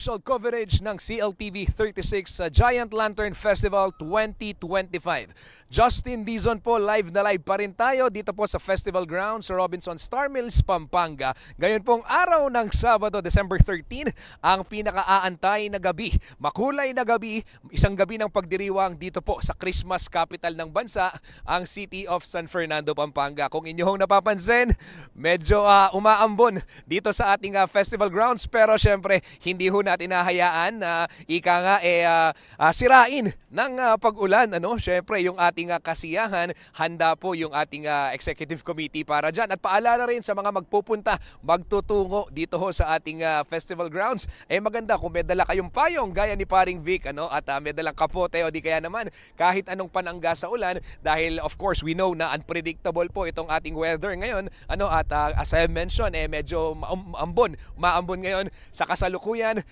Special coverage ng CLTV 36 sa Giant Lantern Festival 2025. Justin Dizon po, live na live pa rin tayo dito po sa Festival Grounds sa Robinson Star Mills, Pampanga. Ngayon pong araw ng Sabado, December 13, ang pinakaaantay na gabi. Makulay na gabi, isang gabi ng pagdiriwang dito po sa Christmas capital ng bansa, ang City of San Fernando, Pampanga. Kung inyong napapansin, medyo umaambon dito sa ating Festival Grounds, pero syempre hindi ho natin nahayaan na sirain ng pag-ulan. Syempre yung ating kasiyahan, handa po yung ating executive committee para dyan. At paalala rin sa mga magpupunta, magtutungo dito ho sa ating festival grounds. Maganda kung may dala kayong payong gaya ni Paring Vic, at may dalang kapote o di kaya naman kahit anong panangga sa ulan, dahil of course we know na unpredictable po itong ating weather ngayon. At as I mentioned, medyo maambon ngayon sa kasalukuyan.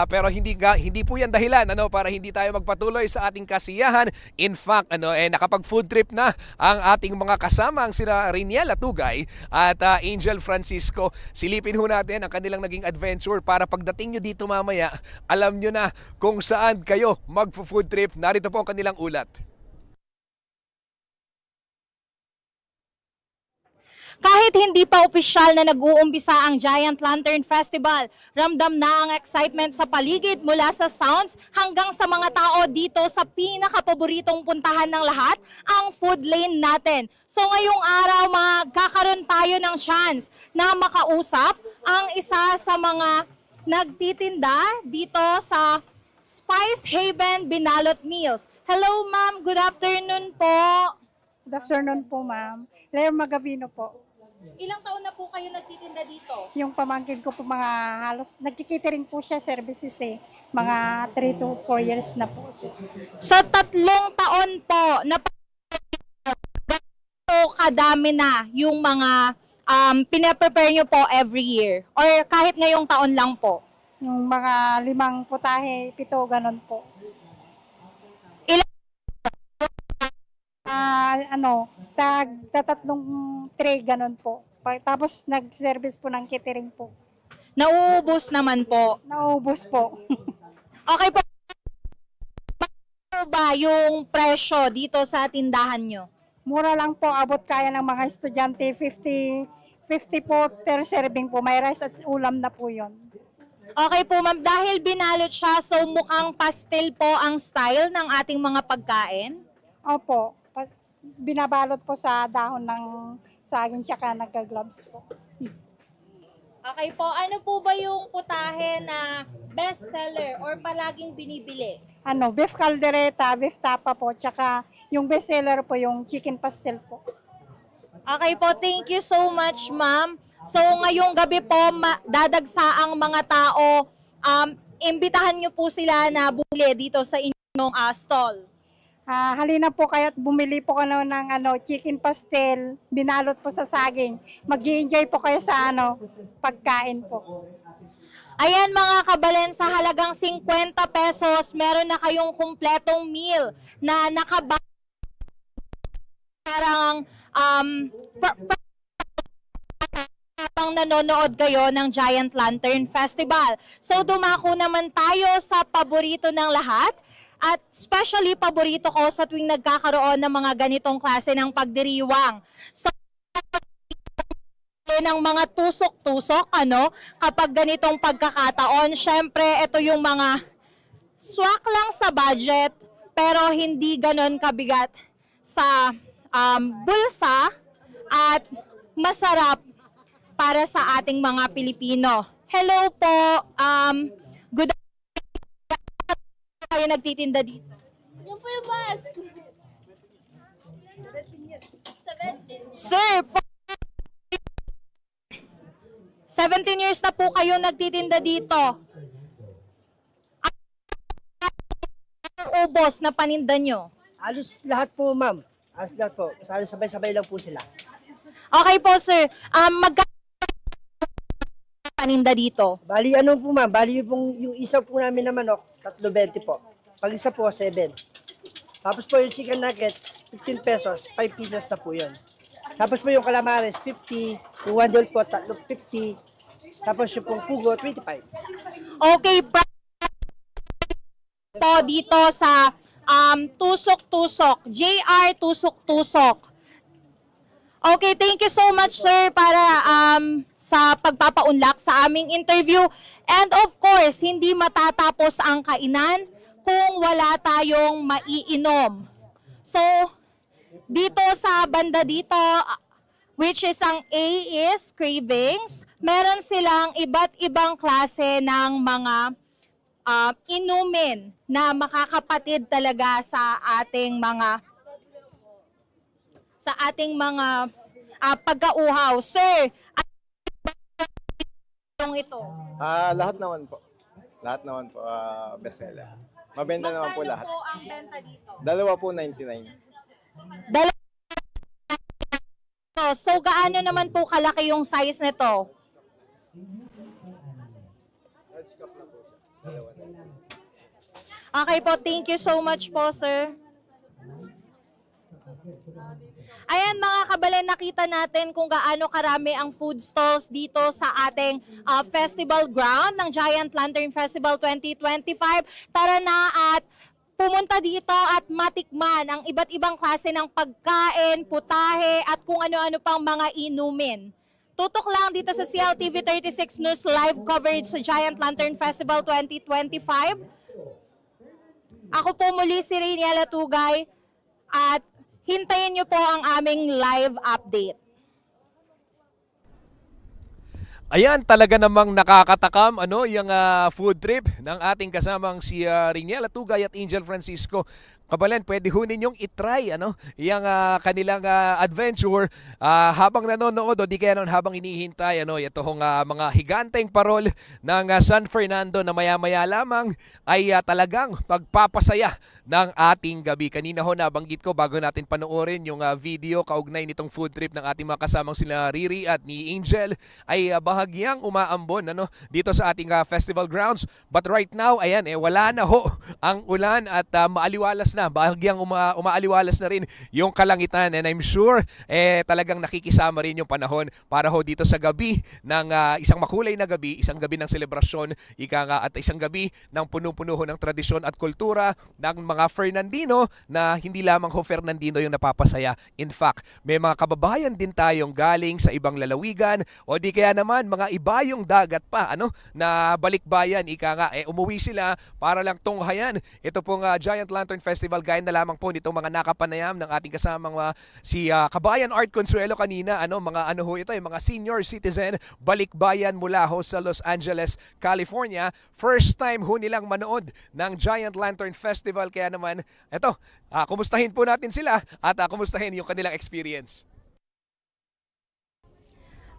Pero hindi po yan dahilan para hindi tayo magpatuloy sa ating kasiyahan. In fact, nakapag-food trip na ang ating mga kasama, ang sina Riniela Tugay at Angel Francisco. Silipin ho natin ang kanilang naging adventure para pagdating nyo dito mamaya, alam nyo na kung saan kayo mag-food trip. Narito po ang kanilang ulat. Kahit hindi pa opisyal na nag-uumpisa ang Giant Lantern Festival, ramdam na ang excitement sa paligid mula sa sounds hanggang sa mga tao dito sa pinaka-paboritong puntahan ng lahat, ang food lane natin. So ngayong araw magkakaroon tayo ng chance na makausap ang isa sa mga nagtitinda dito sa Spice Haven Binalot Meals. Hello ma'am, good afternoon po. Good afternoon po, ma'am. Leo Magavino po. Ilang taon na po kayo nagtitinda dito? Yung pamangkin ko po mga halos, nagkikitering po siya services Mga 3 to 4 years na po. Sa 3 taon po, kadami na yung mga pinaprepare nyo po every year? Or kahit ngayong taon lang po? Yung mga 5 putahe, 7, ganon po. Tatlong tray, ganon po. Tapos nag-service po ng catering po. Nauubos naman po. Naubos po. Okay po. Ano ba yung presyo dito sa tindahan nyo? Mura lang po, abot kaya ng mga estudyante, 50 po per serving po. May rice at ulam na po yon. Okay po ma'am, dahil binalot siya, so mukhang pastel po ang style ng ating mga pagkain? Opo. Binabalot po sa dahon ng saging tsaka nagka-gloves po. Okay po, ano po ba yung putahe na best seller or palaging binibili? Beef caldereta, beef tapa po, tsaka yung best seller po yung chicken pastel po. Okay po, thank you so much ma'am. So ngayong gabi po, dadagsa ang mga tao. Imbitahan nyo po sila na bumili dito sa inyong stall. Halina po kayo at bumili po kayo ng chicken pastel, binalot po sa saging. Mag-i-enjoy po kayo sa pagkain po. Ayan mga kabalen, sa halagang 50 pesos, meron na kayong kumpletong meal na parang habang nanonood kayo ng Giant Lantern Festival. So dumako naman tayo sa paborito ng lahat. At especially paborito ko sa tuwing nagkakaroon ng mga ganitong klase ng pagdiriwang. So, ng mga tusok-tusok, kapag ganitong pagkakataon, syempre, ito yung mga swak lang sa budget, pero hindi ganon kabigat sa bulsa at masarap para sa ating mga Pilipino. Hello po, good kayo nagtitinda dito? Yung po yung bus. 17. Sir, 17 years na po kayo nagtitinda dito. Ang ubos na paninda nyo? Halos lahat po, ma'am. Halos lahat po. Halos sabay-sabay lang po sila. Okay po, sir. Paninda dito? Bali, po, ma'am? Bali, yung isa po namin na manok, 3.20 po. Pag isa po, 7. Tapos po yung chicken nuggets, 15 pesos, 5 pieces na po yun. Tapos po yung calamares, 50. Yung one doll po, 3.50. Tapos yung pong pugo, 25. Okay, po dito sa Tusok-Tusok, JR Tusok-Tusok. Okay, thank you so much sir para sa pagpapaunlak sa aming interview. And of course, hindi matatapos ang kainan kung wala tayong maiinom. So, dito sa banda dito, which is ang A is cravings, meron silang iba't ibang klase ng mga inumin na makakapatid talaga sa ating mga pagkauhaw. Sir, ano ito? Lahat naman po. Lahat naman po bestseller. Mabenta naman po Magkano lahat. po ang benta dito? Dalawa po 99. So, gaano naman po kalaki yung size nito? Okay po, thank you so much po, sir. Ayan mga kabalen, nakita natin kung gaano karami ang food stalls dito sa ating festival ground ng Giant Lantern Festival 2025. Tara na at pumunta dito at matikman ang iba't ibang klase ng pagkain, putahe at kung ano-ano pang mga inumin. Tutok lang dito sa CLTV 36 News live coverage sa Giant Lantern Festival 2025. Ako po muli si Rainiela Tugay at hintayin niyo po ang aming live update. Ayan, talaga namang nakakatakam yung food trip ng ating kasamang si Rainiela Tugay at Angel Francisco. Kabalen, pwede ho ninyong itry yung kanilang adventure habang nanonood o di kaya nun habang inihintay itong mga higanteng parol ng San Fernando na maya-maya lamang ay talagang pagpapasaya ng ating gabi. Kanina ho nabanggit ko bago natin panoorin yung video kaugnay nitong food trip ng ating mga kasamang sila Riri at ni Angel ay bahagyang umaambon dito sa ating festival grounds. But right now, ayan, wala na ho ang ulan at maaliwalas na. Bahagyang umaaliwalas na rin yung kalangitan and I'm sure talagang nakikisama rin yung panahon para ho dito sa gabi ng isang makulay na gabi, isang gabi ng selebrasyon, at isang gabi ng punong-puno ho ng tradisyon at kultura ng mga Fernandino na hindi lamang ho Fernandino yung napapasaya. In fact, may mga kababayan din tayong galing sa ibang lalawigan o di kaya naman mga ibayong dagat pa na balikbayan, umuwi sila para lang tunghayan ito pong Giant Lantern Festival gaya na lamang po nitong mga nakapanayam ng ating kasamang si Kabayan Art Consuelo kanina, mga ito, mga senior citizen balikbayan mula ho sa Los Angeles, California. First time ho nilang manood ng Giant Lantern Festival kaya naman eto, kumustahin po natin sila at kumustahin yung kanilang experience.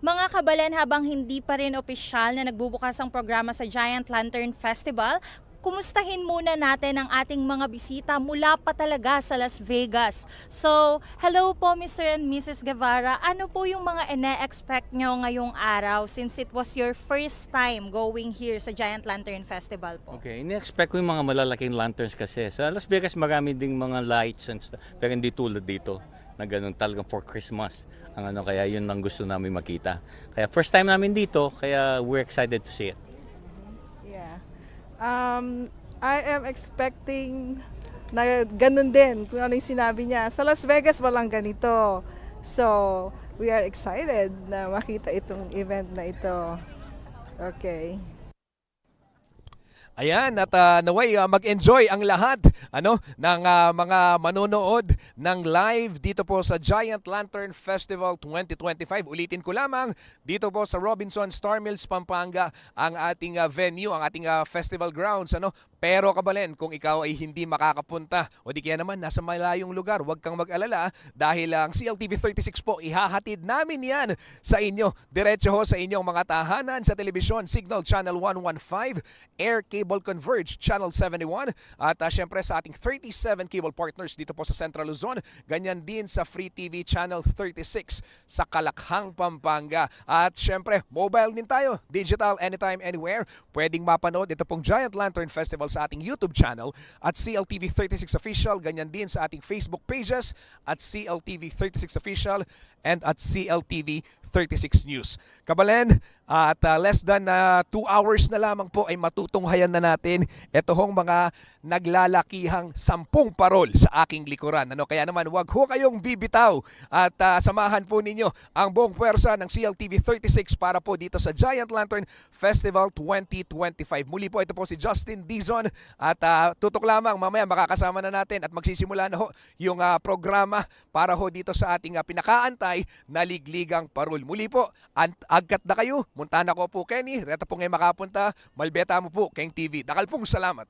Mga kabalen, habang hindi pa rin opisyal na nagbubukas ang programa sa Giant Lantern Festival, kumustahin muna natin ang ating mga bisita mula pa talaga sa Las Vegas. So, hello po Mr. and Mrs. Guevara. Ano po yung mga ine-expect nyo ngayong araw since it was your first time going here sa Giant Lantern Festival po? Okay, ini-expect ko yung mga malalaking lanterns kasi. Sa Las Vegas marami ding mga lights and stuff, pero hindi tulad dito na ganun talagang for Christmas. Kaya yun ang gusto namin makita. Kaya first time namin dito, kaya we're excited to see it. I am expecting na ganun din kung ano yung sinabi niya. Sa Las Vegas walang ganito. So, we are excited na makita itong event na ito. Okay. Ayan, at naway mag-enjoy ang lahat ng mga manonood ng live dito po sa Giant Lantern Festival 2025. Ulitin ko lamang, dito po sa Robinson Star Mills, Pampanga ang ating venue, ang ating festival grounds. Pero kabalen, kung ikaw ay hindi makakapunta o di kaya naman nasa malayong lugar, huwag kang mag-alala dahil ang CLTV 36 po, ihahatid namin yan sa inyo. Diretso ho sa inyong mga tahanan sa telebisyon, Signal Channel 115, Air Cable Converge Channel 71 at syempre sa ating 37 cable partners dito po sa Central Luzon. Ganyan din sa Free TV Channel 36 sa Kalakhang, Pampanga. At syempre, mobile din tayo, digital, anytime, anywhere. Pwedeng mapanood ito pong Giant Lantern Festival sa ating YouTube channel at CLTV 36 Official, ganyan din sa ating Facebook pages at CLTV 36 Official and at CLTV 36 News. Kabalen, at less than 2 hours na lamang po ay matutunghayan na natin ito hong mga naglalakihang 10 parol sa aking likuran. Kaya naman wag ho kayong bibitaw at samahan po ninyo ang buong puwersa ng CLTV 36 para po dito sa Giant Lantern Festival 2025. Muli po, ito po si Justin Dizon at tutok lamang mamaya makakasama na natin at magsisimula na ho yung programa para ho dito sa ating pinakaantay na ligligang parol. Muli po, agkat na kayo, muntahan ako po Kenny, reta po ngayon makapunta, malbeta mo po Keng TV. Dakal pong salamat.